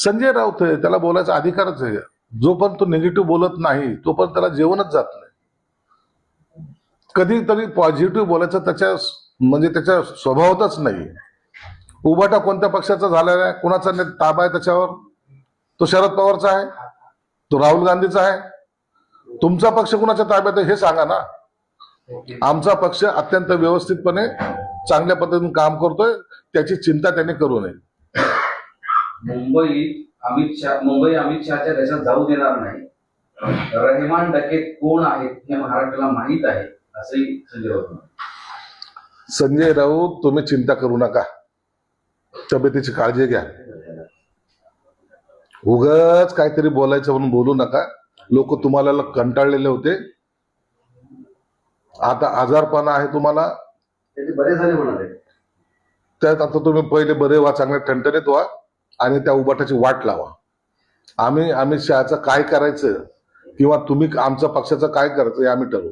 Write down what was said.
संजय राऊत आहे, त्याला बोलायचा अधिकारच आहे. जोपर्यंत तो निगेटिव्ह बोलत नाही तोपर्यंत त्याला जेवणच जात नाही. कधीतरी पॉझिटिव्ह बोलायचं त्याच्या म्हणजे त्याच्या स्वभावातच नाही. उभाटा कोणत्या पक्षाचा झालेला आहे, कोणाचा ताबा आहे त्याच्यावर? तो शरद पवारचा आहे, तो राहुल गांधीचा आहे. तुमचा पक्ष कुणाच्या ताब्यात आहे हे सांगा ना. आमचा पक्ष अत्यंत व्यवस्थितपणे चांगल्या पद्धतीने काम करतोय, त्याची चिंता त्यांनी करू नये. मुंबई अमित शहाच्या देशात जाऊ देणार नाही. रहमान डकेत कोण आहेत हे महाराष्ट्राला माहित आहे असंही संजय राऊत म्हणाले. संजय राऊत, तुम्ही चिंता करू नका, तब्येतीची काळजी घ्या. उगाच काहीतरी बोलायचं म्हणून बोलू नका. लोक तुम्हाला कंटाळलेले होते, आता आजारपणा आहे तुम्हाला, बरे झाले म्हणाले. त्यात आता तुम्ही पहिले बरे व्हा, चांगल्या ठणठणीत व्हा आणि त्या उभाटाची वाट लावा. आम्ही अमित शहाचं काय करायचं किंवा तुम्ही आमच्या पक्षाचं काय करायचं हे आम्ही ठरवू.